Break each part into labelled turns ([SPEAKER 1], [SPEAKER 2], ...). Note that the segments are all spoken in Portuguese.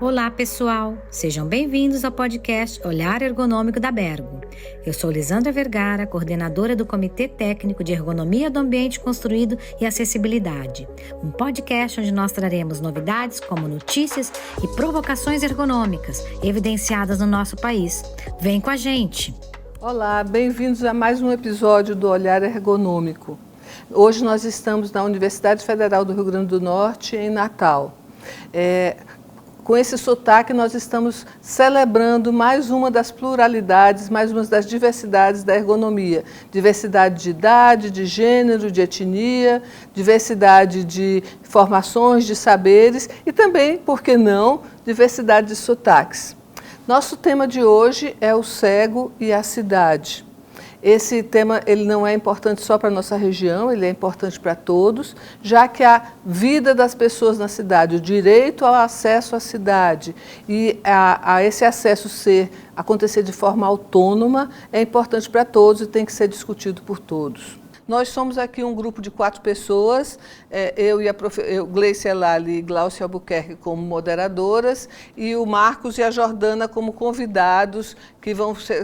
[SPEAKER 1] Olá, pessoal! Sejam bem-vindos ao podcast Olhar Ergonômico da Bergo. Eu sou Lisandra Vergara, coordenadora do Comitê Técnico de Ergonomia do Ambiente Construído e Acessibilidade, um podcast onde nós traremos novidades como notícias e provocações ergonômicas evidenciadas no nosso país. Vem com a gente!
[SPEAKER 2] Olá, bem-vindos a mais um episódio do Olhar Ergonômico. Hoje nós estamos na Universidade Federal do Rio Grande do Norte, em Natal. Com esse sotaque, nós estamos celebrando mais uma das pluralidades, mais uma das diversidades da ergonomia. Diversidade de idade, de gênero, de etnia, diversidade de formações, de saberes e também, por que não, diversidade de sotaques. Nosso tema de hoje é o cego e a cidade. Esse tema ele não é importante só para a nossa região, ele é importante para todos, já que a vida das pessoas na cidade, o direito ao acesso à cidade e a esse acesso acontecer de forma autônoma é importante para todos e tem que ser discutido por todos. Nós somos aqui um grupo de 4 pessoas, eu e a Gleice Elali e Glaucia Albuquerque como moderadoras e o Marcos e a Jordana como convidados, que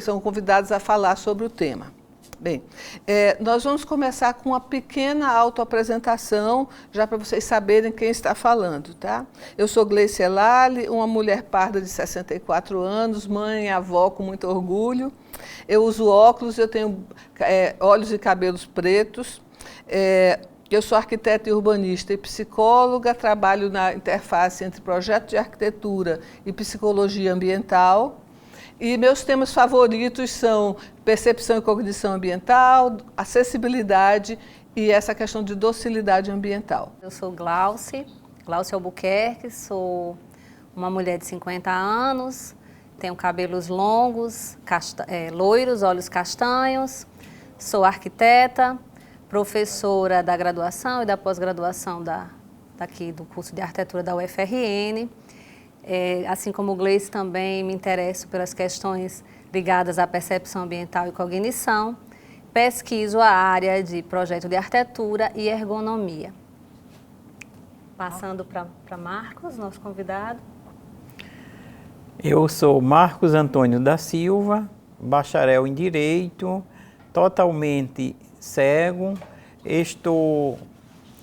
[SPEAKER 2] são convidados a falar sobre o tema. Bem, nós vamos começar com uma pequena autoapresentação, já para vocês saberem quem está falando, tá? Eu sou Gleice Elali, uma mulher parda de 64 anos, mãe e avó com muito orgulho. Eu uso óculos, eu tenho olhos e cabelos pretos. Eu sou arquiteta e urbanista e psicóloga, trabalho na interface entre projeto de arquitetura e psicologia ambiental. E meus temas favoritos são percepção e cognição ambiental, acessibilidade e essa questão de docilidade ambiental.
[SPEAKER 3] Eu sou Glaucia Albuquerque, sou uma mulher de 50 anos, tenho cabelos longos, loiros, olhos castanhos, sou arquiteta, professora da graduação e da pós-graduação daqui do curso de arquitetura da UFRN. Assim como o Gleice, também me interesso pelas questões ligadas à percepção ambiental e cognição. Pesquiso a área de projeto de arquitetura e ergonomia. Passando para Marcos, nosso convidado.
[SPEAKER 4] Eu sou Marcos Antônio da Silva, bacharel em Direito, totalmente cego.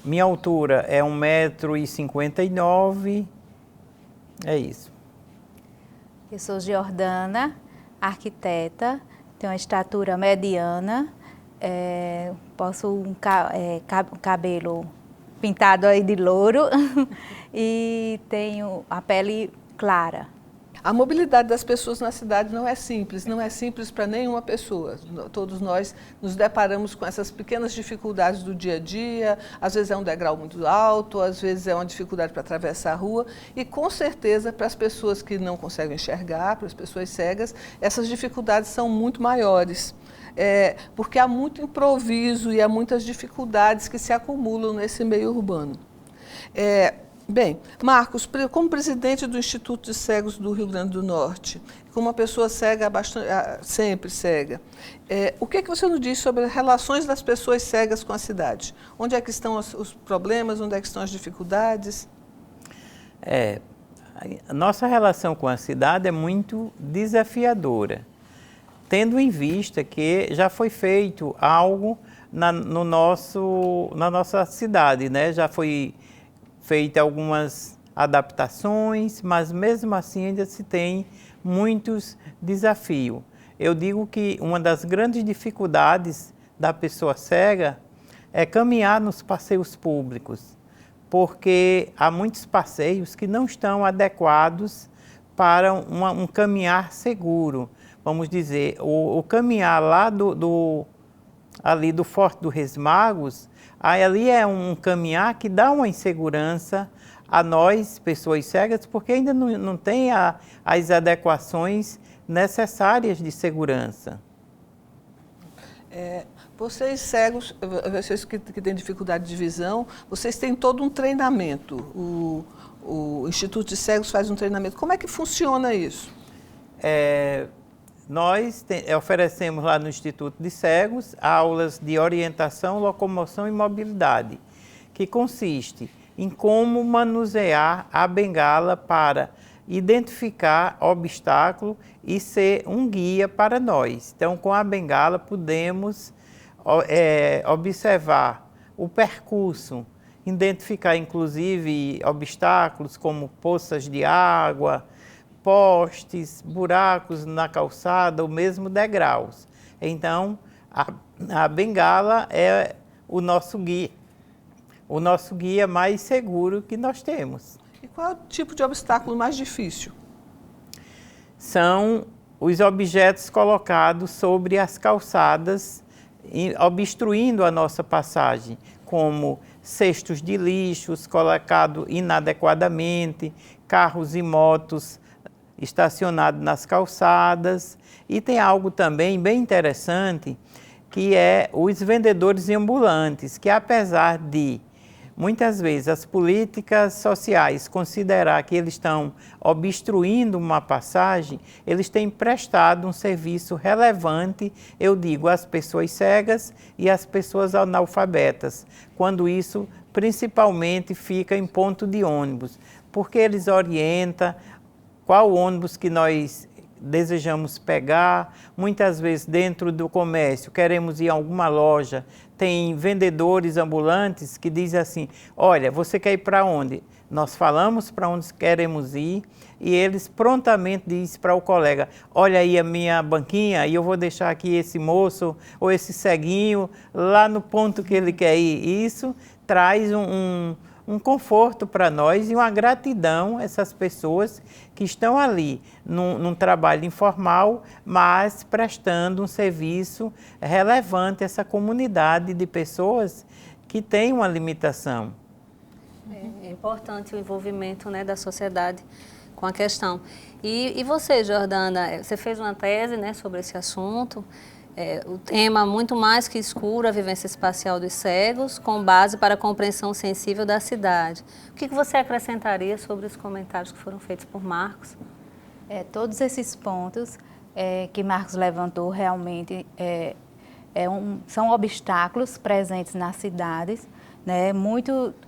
[SPEAKER 4] Minha altura é 1,59 m. É isso.
[SPEAKER 5] Eu sou Jordana, arquiteta, tenho uma estatura mediana, cabelo pintado aí de louro e tenho a pele clara.
[SPEAKER 2] A mobilidade das pessoas na cidade não é simples para nenhuma pessoa. Todos nós nos deparamos com essas pequenas dificuldades do dia a dia, às vezes é um degrau muito alto, às vezes é uma dificuldade para atravessar a rua e com certeza para as pessoas que não conseguem enxergar, para as pessoas cegas, essas dificuldades são muito maiores. Porque há muito improviso e há muitas dificuldades que se acumulam nesse meio urbano. Bem, Marcos, como presidente do Instituto de Cegos do Rio Grande do Norte, como uma pessoa cega, sempre cega, o que você nos diz sobre as relações das pessoas cegas com a cidade? Onde é que estão os problemas, onde é que estão as dificuldades?
[SPEAKER 4] A nossa relação com a cidade é muito desafiadora, tendo em vista que já foi feito algo na nossa cidade, né? Já foi feita algumas adaptações, mas mesmo assim ainda se tem muitos desafios. Eu digo que uma das grandes dificuldades da pessoa cega é caminhar nos passeios públicos, porque há muitos passeios que não estão adequados para um caminhar seguro. Vamos dizer, o caminhar lá ali do Forte dos Reis Magos, ali é um caminhar que dá uma insegurança a nós, pessoas cegas, porque ainda não tem as adequações necessárias de segurança.
[SPEAKER 2] Vocês cegos, vocês que têm dificuldade de visão, vocês têm todo um treinamento. O Instituto de Cegos faz um treinamento. Como é que funciona isso?
[SPEAKER 4] Nós oferecemos lá no Instituto de Cegos aulas de orientação, locomoção e mobilidade, que consiste em como manusear a bengala para identificar obstáculo e ser um guia para nós. Então, com a bengala, podemos observar o percurso, identificar inclusive obstáculos como poças de água, postes, buracos na calçada ou mesmo degraus. Então, a bengala é o nosso guia mais seguro que nós temos.
[SPEAKER 2] E qual é o tipo de obstáculo mais difícil?
[SPEAKER 4] São os objetos colocados sobre as calçadas, obstruindo a nossa passagem, como cestos de lixos colocados inadequadamente, carros e motos estacionados nas calçadas. E tem algo também bem interessante, que é os vendedores ambulantes, que apesar de muitas vezes as políticas sociais considerar que eles estão obstruindo uma passagem, eles têm prestado um serviço relevante, eu digo, às pessoas cegas e às pessoas analfabetas, quando isso principalmente fica em ponto de ônibus, porque eles orientam qual ônibus que nós desejamos pegar. Muitas vezes dentro do comércio, queremos ir a alguma loja, tem vendedores ambulantes que dizem assim, olha, você quer ir para onde? Nós falamos para onde queremos ir e eles prontamente dizem para o colega, olha aí a minha banquinha e eu vou deixar aqui esse moço ou esse ceguinho lá no ponto que ele quer ir. E isso traz um conforto para nós e uma gratidão a essas pessoas que estão ali num trabalho informal, mas prestando um serviço relevante a essa comunidade de pessoas que tem uma limitação.
[SPEAKER 3] É importante o envolvimento, né, da sociedade com a questão. E você, Jordana, você fez uma tese, né, sobre esse assunto. O tema muito mais que escuro, a vivência espacial dos cegos, com base para a compreensão sensível da cidade. O que você acrescentaria sobre os comentários que foram feitos por Marcos?
[SPEAKER 5] Todos esses pontos que Marcos levantou realmente são obstáculos presentes nas cidades, né?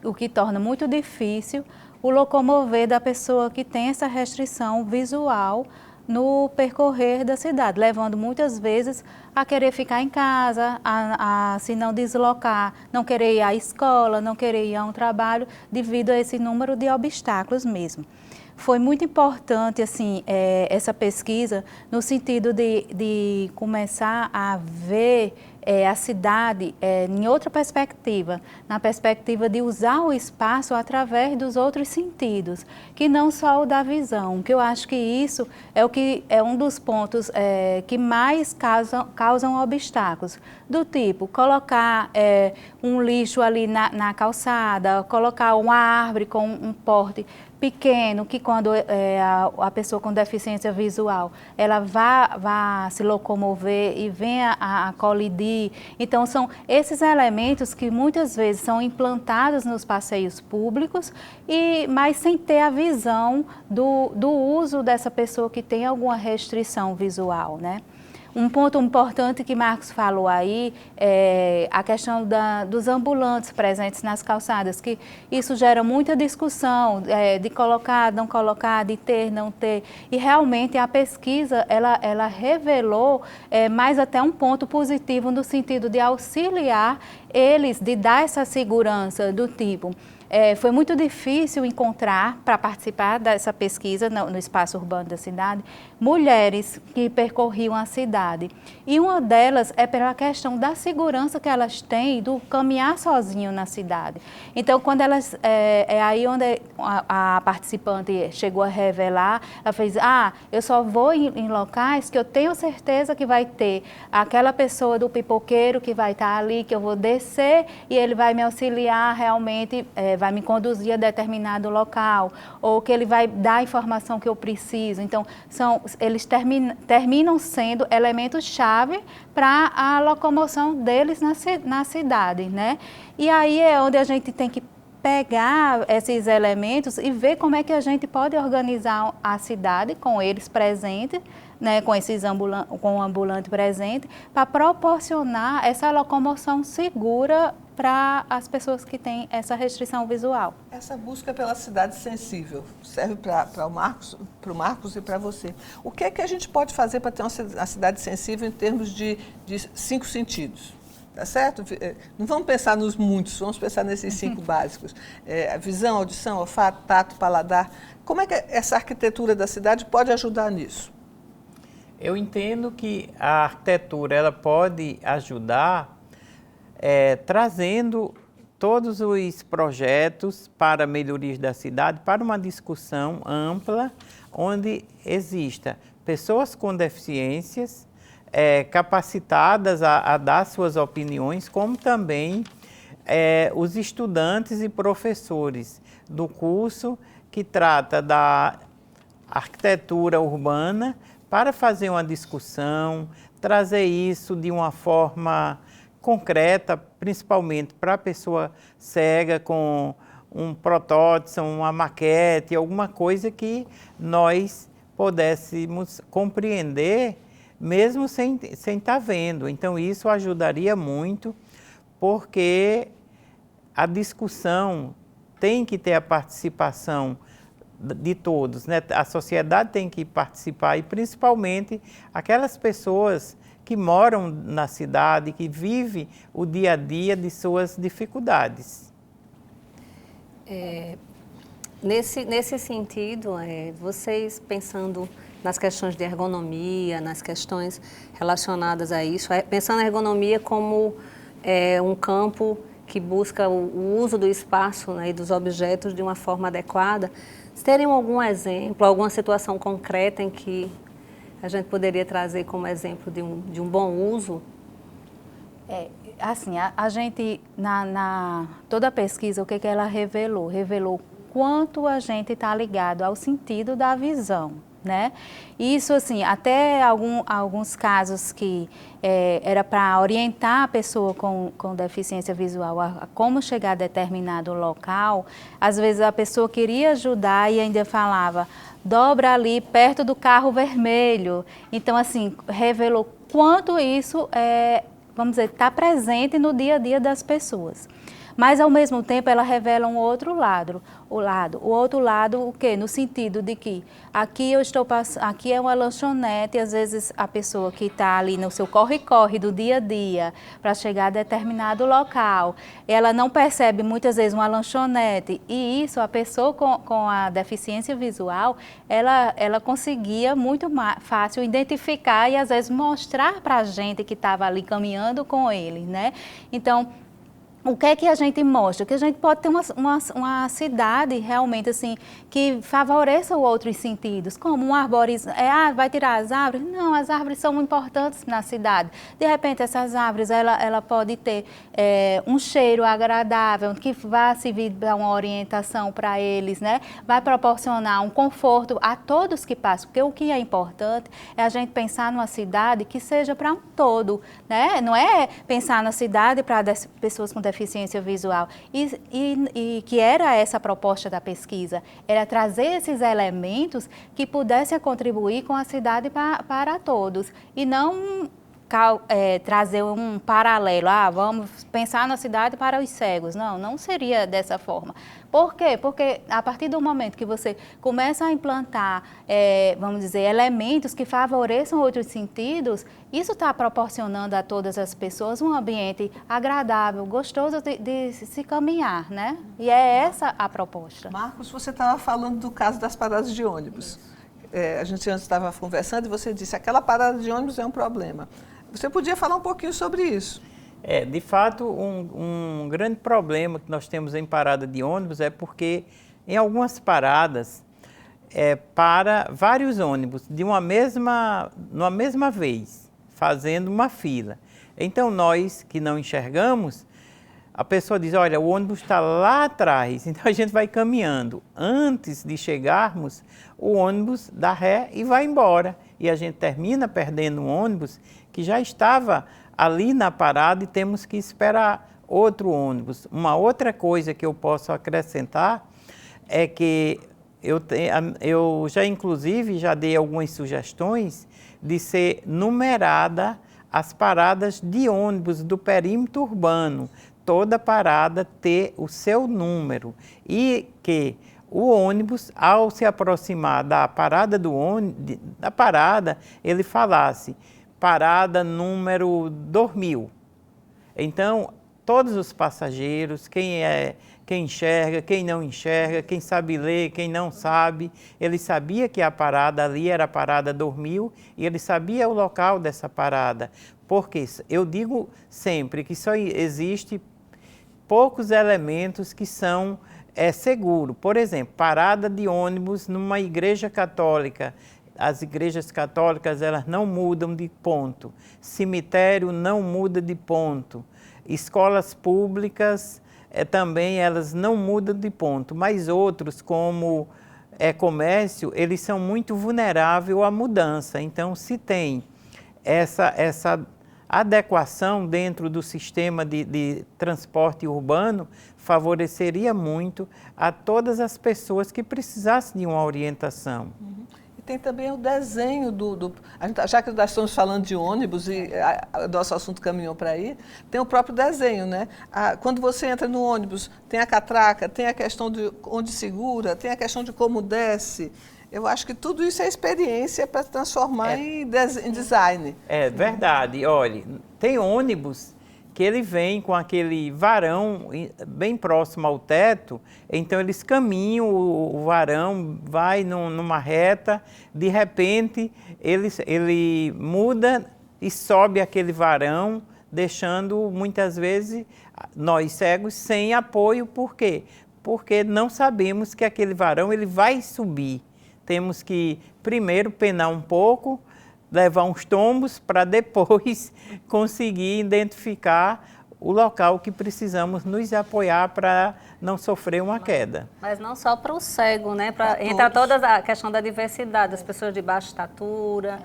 [SPEAKER 5] O que torna muito difícil o locomover da pessoa que tem essa restrição visual no percorrer da cidade, levando muitas vezes a querer ficar em casa, a se não deslocar, não querer ir à escola, não querer ir a um trabalho, devido a esse número de obstáculos mesmo. Foi muito importante assim, essa pesquisa no sentido de começar a ver a cidade em outra perspectiva, na perspectiva de usar o espaço através dos outros sentidos, que não só o da visão, que eu acho que isso é um dos pontos que mais causam obstáculos, do tipo colocar um lixo ali na calçada, colocar uma árvore com um porte pequeno, que quando a pessoa com deficiência visual, ela vá se locomover e venha a colidir. Então, são esses elementos que muitas vezes são implantados nos passeios públicos, mas sem ter a visão do uso dessa pessoa que tem alguma restrição visual, né? Um ponto importante que Marcos falou aí é a questão dos ambulantes presentes nas calçadas, que isso gera muita discussão de colocar, não colocar, de ter, não ter. E realmente a pesquisa, ela revelou mais até um ponto positivo no sentido de auxiliar eles, de dar essa segurança do tipo. Foi muito difícil encontrar, para participar dessa pesquisa no espaço urbano da cidade, mulheres que percorriam a cidade. E uma delas é pela questão da segurança que elas têm do caminhar sozinho na cidade. Então, quando elas, aí onde a participante chegou a revelar, ela fez, eu só vou em locais que eu tenho certeza que vai ter aquela pessoa do pipoqueiro que vai estar ali, que eu vou descer e ele vai me auxiliar realmente, vai me conduzir a determinado local, ou que ele vai dar a informação que eu preciso. Então, eles terminam sendo elementos-chave para a locomoção deles na cidade, né? E aí é onde a gente tem que pegar esses elementos e ver como é que a gente pode organizar a cidade com eles presentes, né, com o ambulante presente, para proporcionar essa locomoção segura para as pessoas que têm essa restrição visual.
[SPEAKER 2] Essa busca pela cidade sensível serve para o Marcos e para você. O que é que a gente pode fazer para ter uma cidade sensível em termos de 5 sentidos? Tá certo? Não vamos pensar nos muitos, vamos pensar nesses 5 básicos. Visão, audição, olfato, tato, paladar. Como é que essa arquitetura da cidade pode ajudar nisso?
[SPEAKER 4] Eu entendo que a arquitetura ela pode ajudar trazendo todos os projetos para melhorias da cidade para uma discussão ampla, onde exista pessoas com deficiências capacitadas a dar suas opiniões, como também os estudantes e professores do curso que trata da arquitetura urbana para fazer uma discussão, trazer isso de uma forma concreta, principalmente para a pessoa cega, com um protótipo, uma maquete, alguma coisa que nós pudéssemos compreender mesmo sem estar vendo. Então isso ajudaria muito, porque a discussão tem que ter a participação de todos, né? A sociedade tem que participar e principalmente aquelas pessoas que moram na cidade, que vivem o dia a dia de suas dificuldades.
[SPEAKER 3] Nesse sentido, vocês pensando nas questões de ergonomia, nas questões relacionadas a isso, pensando na ergonomia como um campo que busca o uso do espaço, né, e dos objetos de uma forma adequada, vocês teriam algum exemplo, alguma situação concreta em que a gente poderia trazer como exemplo de um bom uso?
[SPEAKER 5] Assim, a gente, toda a pesquisa, o que ela revelou? Revelou quanto a gente está ligado ao sentido da visão, né? Isso, assim, até alguns casos que era para orientar a pessoa com deficiência visual a como chegar a determinado local, às vezes a pessoa queria ajudar e ainda falava, dobra ali perto do carro vermelho. Então, assim, revelou quanto isso vamos dizer, está presente no dia a dia das pessoas. Mas, ao mesmo tempo, ela revela um outro lado. O outro lado, o quê? No sentido de que aqui aqui é uma lanchonete, às vezes a pessoa que está ali no seu corre-corre do dia a dia para chegar a determinado local, ela não percebe muitas vezes uma lanchonete, e isso, a pessoa com a deficiência visual, ela conseguia muito fácil identificar e às vezes mostrar para a gente que estava ali caminhando com ele, né? Então, o que é que a gente mostra? Que a gente pode ter uma cidade realmente assim, que favoreça outros sentidos, como um arborização, vai tirar as árvores? Não, as árvores são importantes na cidade. De repente, essas árvores, ela pode ter um cheiro agradável, que vai servir para uma orientação para eles, né? Vai proporcionar um conforto a todos que passam, porque o que é importante é a gente pensar numa cidade que seja para um todo, né? Não é pensar na cidade para pessoas com deficiência visual, e que era essa a proposta da pesquisa, era trazer esses elementos que pudessem contribuir com a cidade para todos, e não trazer um paralelo, vamos pensar na cidade para os cegos. Não seria dessa forma. Por quê? Porque a partir do momento que você começa a implantar, vamos dizer, elementos que favoreçam outros sentidos, isso está proporcionando a todas as pessoas um ambiente agradável, gostoso de se caminhar, né? E é essa a proposta.
[SPEAKER 2] Marcos, você estava falando do caso das paradas de ônibus. A gente antes estava conversando e você disse, aquela parada de ônibus é um problema. Você podia falar um pouquinho sobre isso?
[SPEAKER 4] De fato, um grande problema que nós temos em parada de ônibus é porque em algumas paradas para vários ônibus numa mesma vez, fazendo uma fila. Então nós que não enxergamos, a pessoa diz, olha, o ônibus está lá atrás, então a gente vai caminhando. Antes de chegarmos, o ônibus dá ré e vai embora. E a gente termina perdendo um ônibus que já estava ali na parada e temos que esperar outro ônibus. Uma outra coisa que eu posso acrescentar é que eu já inclusive já dei algumas sugestões de ser numerada as paradas de ônibus do perímetro urbano, toda parada ter o seu número e que o ônibus, ao se aproximar da parada ele falasse parada número 2000. Então, todos os passageiros, quem enxerga, quem não enxerga, quem sabe ler, quem não sabe, ele sabia que a parada ali era a parada 2000 e ele sabia o local dessa parada. Porque eu digo sempre que só existe poucos elementos que são seguros. Por exemplo, parada de ônibus numa igreja católica. As igrejas católicas elas não mudam de ponto. Cemitério não muda de ponto. Escolas públicas também elas não mudam de ponto. Mas outros, como comércio, eles são muito vulneráveis à mudança. Então, se tem essa adequação dentro do sistema de transporte urbano, favoreceria muito a todas as pessoas que precisassem de uma orientação.
[SPEAKER 2] E tem também o desenho já que nós estamos falando de ônibus e o nosso assunto caminhou para aí, tem o próprio desenho, né? Quando você entra no ônibus, tem a catraca, tem a questão de onde segura, tem a questão de como desce. Eu acho que tudo isso é experiência para transformar em design. É
[SPEAKER 4] verdade. Olha, tem ônibus que ele vem com aquele varão bem próximo ao teto, então eles caminham, o varão vai numa reta, de repente ele muda e sobe aquele varão, deixando muitas vezes nós cegos sem apoio. Por quê? Porque não sabemos que aquele varão ele vai subir. Temos que primeiro penar um pouco, levar uns tombos para depois conseguir identificar o local que precisamos nos apoiar para não sofrer uma queda.
[SPEAKER 3] Mas não só para o cego, né? Entra toda a questão da diversidade, das pessoas de baixa estatura,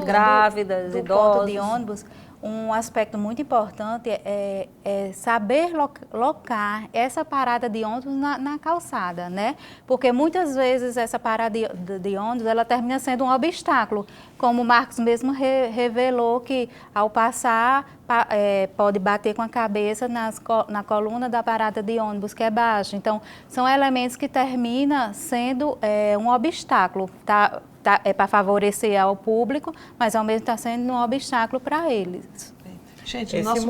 [SPEAKER 3] grávidas,
[SPEAKER 5] do
[SPEAKER 3] idosos.
[SPEAKER 5] Ponto de ônibus, um aspecto muito importante é saber locar essa parada de ônibus na calçada, né? Porque muitas vezes essa parada de ônibus ela termina sendo um obstáculo, como o Marcos mesmo revelou que ao passar pode bater com a cabeça na coluna da parada de ônibus que é baixa. Então, são elementos que terminam sendo um obstáculo, tá? É para favorecer ao público, mas ao mesmo tempo está sendo um obstáculo para eles.
[SPEAKER 2] Gente,
[SPEAKER 4] esse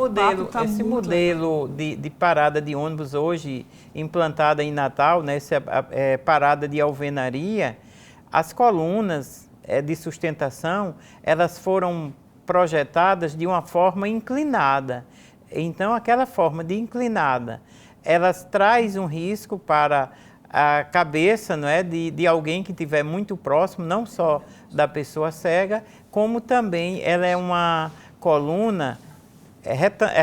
[SPEAKER 4] modelo de parada de ônibus hoje implantada em Natal, né, essa parada de alvenaria, as colunas de sustentação, elas foram projetadas de uma forma inclinada. Então, aquela forma de inclinada, elas traz um risco para a cabeça, não é, de alguém que estiver muito próximo, não só da pessoa cega, como também ela é uma coluna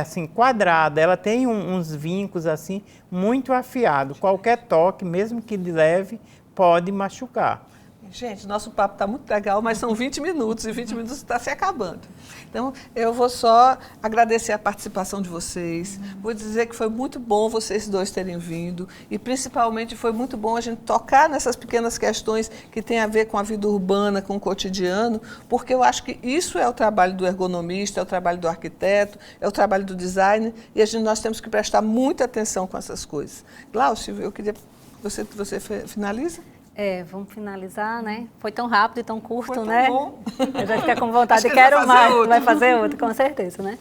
[SPEAKER 4] assim, quadrada, ela tem uns vincos assim muito afiados. Qualquer toque, mesmo que de leve, pode machucar.
[SPEAKER 2] Gente, nosso papo está muito legal, mas são 20 minutos e 20 minutos está se acabando. Então, eu vou só agradecer a participação de vocês. Vou dizer que foi muito bom vocês dois terem vindo e, principalmente, foi muito bom a gente tocar nessas pequenas questões que têm a ver com a vida urbana, com o cotidiano, porque eu acho que isso é o trabalho do ergonomista, é o trabalho do arquiteto, é o trabalho do designer e nós temos que prestar muita atenção com essas coisas. Glaucio, eu queria que você finaliza?
[SPEAKER 3] Vamos finalizar, né? Foi tão rápido e tão curto,
[SPEAKER 2] foi tão
[SPEAKER 3] né?
[SPEAKER 2] Bom.
[SPEAKER 3] A gente fica com vontade, quero mais, vai fazer outro, com certeza, né?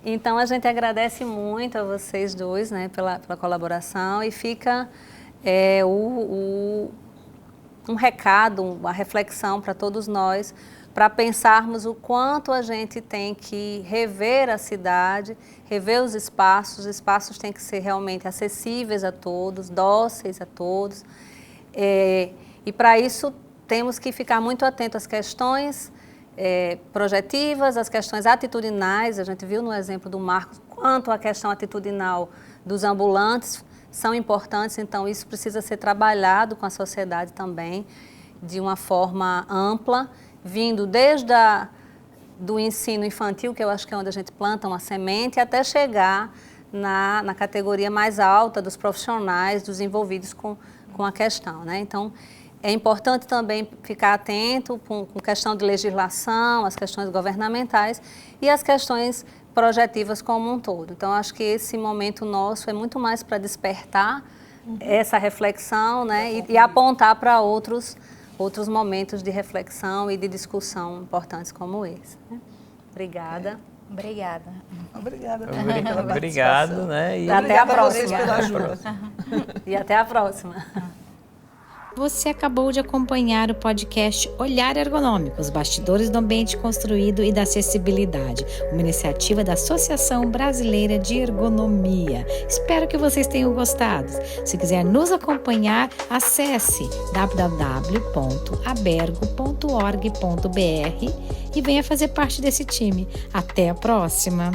[SPEAKER 3] Então, a gente agradece muito a vocês dois, né, pela colaboração e fica um recado, uma reflexão para todos nós, para pensarmos o quanto a gente tem que rever a cidade, rever os espaços têm que ser realmente acessíveis a todos, dóceis a todos. E para isso temos que ficar muito atentos às questões projetivas, às questões atitudinais. A gente viu no exemplo do Marcos quanto a questão atitudinal dos ambulantes são importantes, então isso precisa ser trabalhado com a sociedade também de uma forma ampla, vindo desde do ensino infantil, que eu acho que é onde a gente planta uma semente, até chegar na categoria mais alta dos profissionais, dos envolvidos com a questão, né? Então, é importante também ficar atento com questão de legislação, as questões governamentais e as questões projetivas como um todo. Então, acho que esse momento nosso é muito mais para despertar essa reflexão, né, e apontar para outros momentos de reflexão e de discussão importantes como esse. Né? Obrigada.
[SPEAKER 5] Obrigada.
[SPEAKER 2] Obrigada.
[SPEAKER 4] Obrigado, né? E
[SPEAKER 3] Até a próxima.
[SPEAKER 2] Pela ajuda.
[SPEAKER 3] E até a próxima.
[SPEAKER 1] Você acabou de acompanhar o podcast Olhar Ergonômico, os bastidores do ambiente construído e da acessibilidade, uma iniciativa da Associação Brasileira de Ergonomia. Espero que vocês tenham gostado. Se quiser nos acompanhar, acesse www.abergo.org.br e venha fazer parte desse time. Até a próxima!